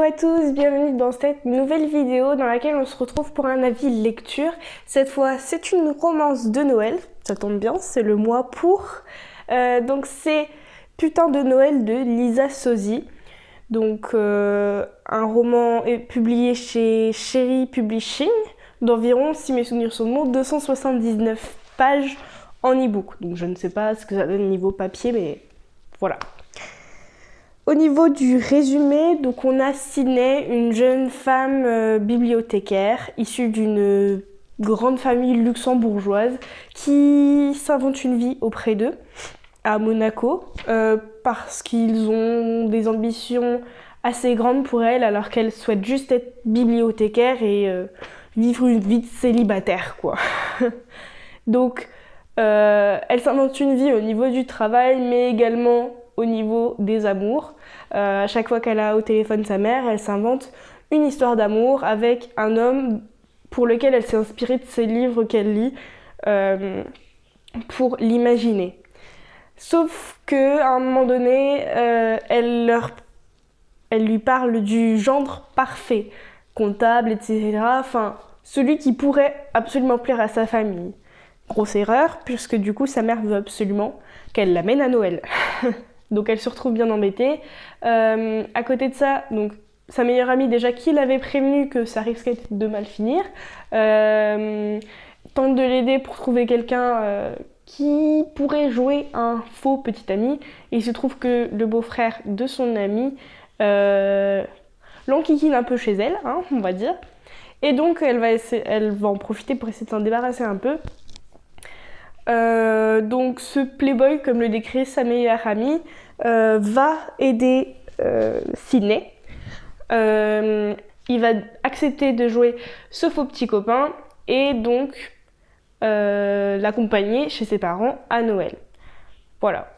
Hello à tous, bienvenue dans cette nouvelle vidéo dans laquelle on se retrouve pour un avis lecture. Cette fois, c'est une romance de Noël, ça tombe bien, c'est le mois pour. Donc c'est Putain de Noël de Lisa Sozzi. Donc un roman est publié chez Cherry Publishing d'environ, si mes souvenirs sont bons, 279 pages en e-book. Donc je ne sais pas ce que ça donne niveau papier, mais voilà. Au niveau du résumé, donc on a Sydney, une jeune femme bibliothécaire issue d'une grande famille luxembourgeoise qui s'invente une vie auprès d'eux à Monaco parce qu'ils ont des ambitions assez grandes pour elle alors qu'elle souhaite juste être bibliothécaire et vivre une vie de célibataire quoi. Donc elle s'invente une vie au niveau du travail mais également au niveau des amours. À chaque fois qu'elle a au téléphone sa mère, elle s'invente une histoire d'amour avec un homme pour lequel elle s'est inspirée de ses livres qu'elle lit pour l'imaginer. Sauf qu'à un moment donné, elle lui parle du gendre parfait, comptable, etc. Enfin, celui qui pourrait absolument plaire à sa famille. Grosse erreur, puisque du coup, sa mère veut absolument qu'elle l'amène à Noël. Donc elle se retrouve bien embêtée. À côté de ça, donc, sa meilleure amie déjà qui l'avait prévenue que ça risquait de mal finir, tente de l'aider pour trouver quelqu'un qui pourrait jouer un faux petit ami. Et il se trouve que le beau-frère de son amie l'enquiquine un peu chez elle, hein, on va dire. Et donc elle va en profiter pour essayer de s'en débarrasser un peu. Donc ce playboy, comme le décrit sa meilleure amie, va aider Sydney. Il va accepter de jouer ce faux petit copain et donc l'accompagner chez ses parents à Noël. Voilà.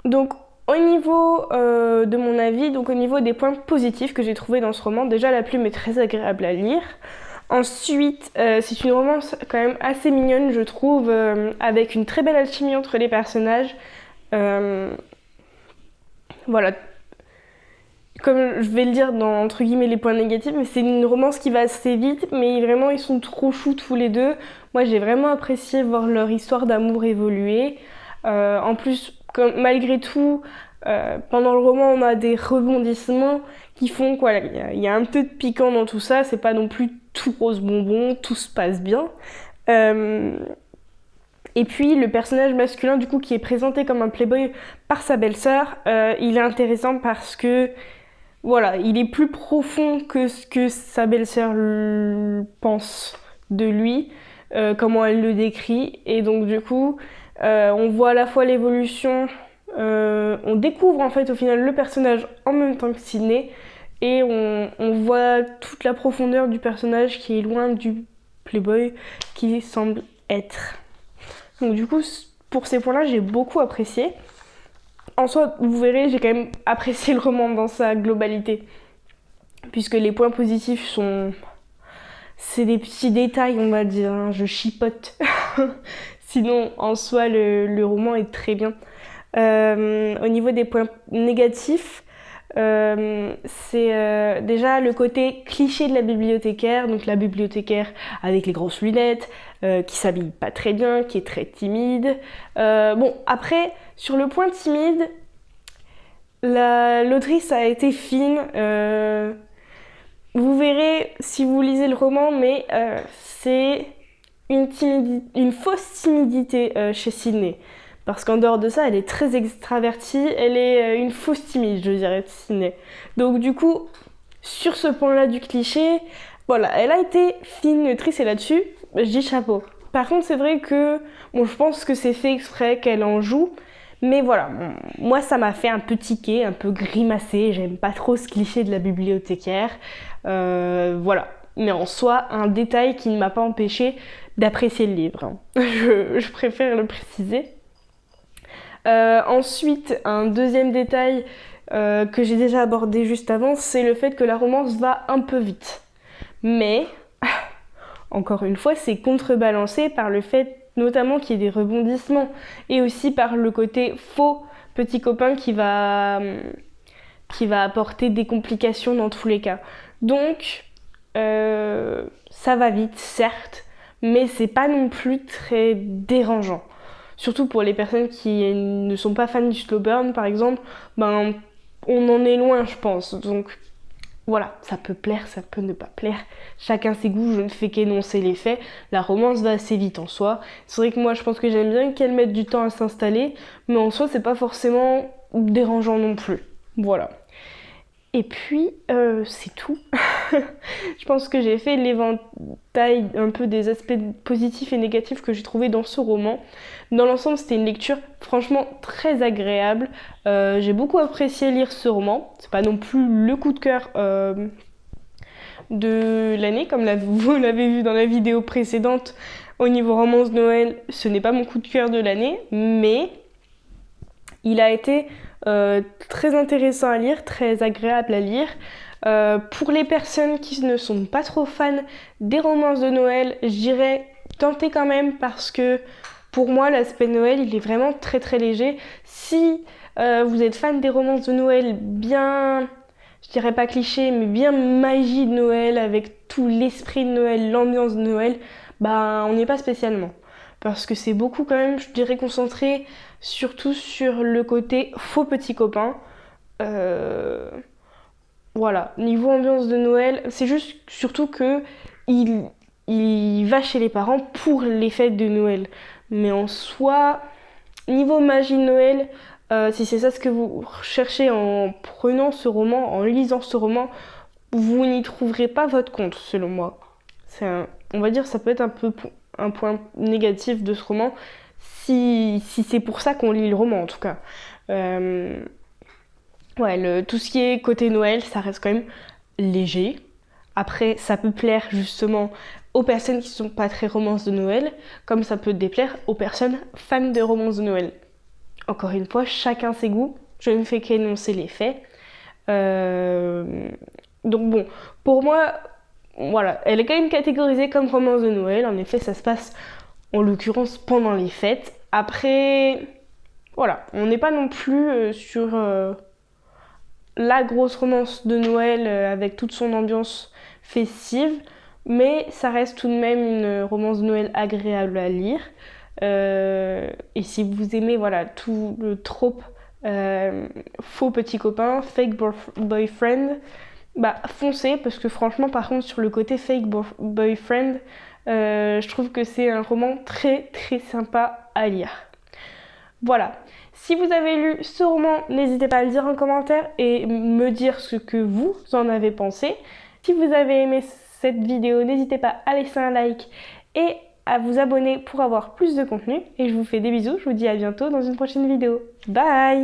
Donc au niveau de mon avis, donc au niveau des points positifs que j'ai trouvés dans ce roman, déjà la plume est très agréable à lire. Ensuite, c'est une romance quand même assez mignonne, je trouve, avec une très belle alchimie entre les personnages. Voilà. Comme je vais le dire dans, entre guillemets, les points négatifs, mais c'est une romance qui va assez vite, mais vraiment, ils sont trop choux tous les deux. Moi, j'ai vraiment apprécié voir leur histoire d'amour évoluer. En plus, malgré tout, pendant le roman, on a des rebondissements qui font quoi. Il y a un peu de piquant dans tout ça, c'est pas non plus tout rose bonbon, tout se passe bien. Et puis le personnage masculin du coup qui est présenté comme un playboy par sa belle-sœur, il est intéressant parce que voilà, il est plus profond que ce que sa belle-sœur pense de lui, comment elle le décrit. Et donc du coup, on voit à la fois l'évolution, on découvre en fait au final le personnage en même temps que Sydney. Et on voit toute la profondeur du personnage qui est loin du playboy qu'il semble être. Donc du coup, pour ces points-là, j'ai beaucoup apprécié. En soi, vous verrez, j'ai quand même apprécié le roman dans sa globalité. Puisque les points positifs sont... C'est des petits détails, on va dire, hein, je chipote. Sinon, en soi, le roman est très bien. Au niveau des points négatifs, c'est déjà le côté cliché de la bibliothécaire, donc la bibliothécaire avec les grosses lunettes, qui s'habille pas très bien, qui est très timide. Bon, après, sur le point timide, l'autrice a été fine. Vous verrez si vous lisez le roman, mais c'est une fausse timidité chez Sydney. Parce qu'en dehors de ça, elle est très extravertie, elle est une fausse timide, je dirais, Sydney. Donc du coup, sur ce point-là du cliché, voilà, elle a été fine, autrice et là-dessus, je dis chapeau. Par contre, c'est vrai que, bon, je pense que c'est fait exprès qu'elle en joue, mais voilà, moi ça m'a fait un peu tiquer, un peu grimacer, j'aime pas trop ce cliché de la bibliothécaire, voilà. Mais en soi, un détail qui ne m'a pas empêché d'apprécier le livre, hein. Je préfère le préciser. Ensuite, un deuxième détail que j'ai déjà abordé juste avant, c'est le fait que la romance va un peu vite. Mais, encore une fois, c'est contrebalancé par le fait notamment qu'il y ait des rebondissements et aussi par le côté faux petit copain qui va qui va apporter des complications dans tous les cas. Donc, ça va vite, certes, mais c'est pas non plus très dérangeant. Surtout pour les personnes qui ne sont pas fans du slow burn, par exemple, ben, on en est loin, je pense. Donc, voilà, ça peut plaire, ça peut ne pas plaire. Chacun ses goûts, je ne fais qu'énoncer les faits. La romance va assez vite en soi. C'est vrai que moi, je pense que j'aime bien qu'elle mette du temps à s'installer, mais en soi, c'est pas forcément dérangeant non plus. Voilà. Et puis, c'est tout. Je pense que j'ai fait l'éventail un peu des aspects positifs et négatifs que j'ai trouvé dans ce roman. Dans l'ensemble, c'était une lecture franchement très agréable. J'ai beaucoup apprécié lire ce roman. C'est pas non plus le coup de cœur de l'année, comme vous l'avez vu dans la vidéo précédente. Au niveau romance de Noël, ce n'est pas mon coup de cœur de l'année, mais il a été très intéressant à lire, très agréable à lire. Pour les personnes qui ne sont pas trop fans des romances de Noël, je dirais tenter quand même parce que pour moi l'aspect Noël il est vraiment très très léger. Si vous êtes fan des romances de Noël bien, je dirais pas cliché, mais bien magie de Noël avec tout l'esprit de Noël, l'ambiance de Noël, bah on n'y est pas spécialement. Parce que c'est beaucoup quand même, je dirais, concentré surtout sur le côté faux petit copain. Voilà, niveau ambiance de Noël, c'est juste surtout que il va chez les parents pour les fêtes de Noël. Mais en soi, niveau magie de Noël, si c'est ça ce que vous recherchez en prenant ce roman, en lisant ce roman, vous n'y trouverez pas votre compte, selon moi. On va dire, ça peut être un point négatif de ce roman, si c'est pour ça qu'on lit le roman en tout cas. Ouais, tout ce qui est côté Noël, ça reste quand même léger. Après, ça peut plaire justement aux personnes qui sont pas très romances de Noël, comme ça peut déplaire aux personnes fans de romances de Noël. Encore une fois, chacun ses goûts. Je ne fais qu'énoncer les faits. Donc bon, pour moi, voilà, elle est quand même catégorisée comme romance de Noël. En effet, ça se passe en l'occurrence pendant les fêtes. Après, voilà, on n'est pas non plus sur la grosse romance de Noël avec toute son ambiance festive, mais ça reste tout de même une romance de Noël agréable à lire. Et si vous aimez voilà, tout le trope faux petit copain, fake boyfriend, bah foncez parce que franchement par contre sur le côté fake boyfriend, je trouve que c'est un roman très très sympa à lire. Voilà. Si vous avez lu ce roman, n'hésitez pas à le dire en commentaire et me dire ce que vous en avez pensé. Si vous avez aimé cette vidéo, n'hésitez pas à laisser un like et à vous abonner pour avoir plus de contenu. Et je vous fais des bisous, je vous dis à bientôt dans une prochaine vidéo. Bye!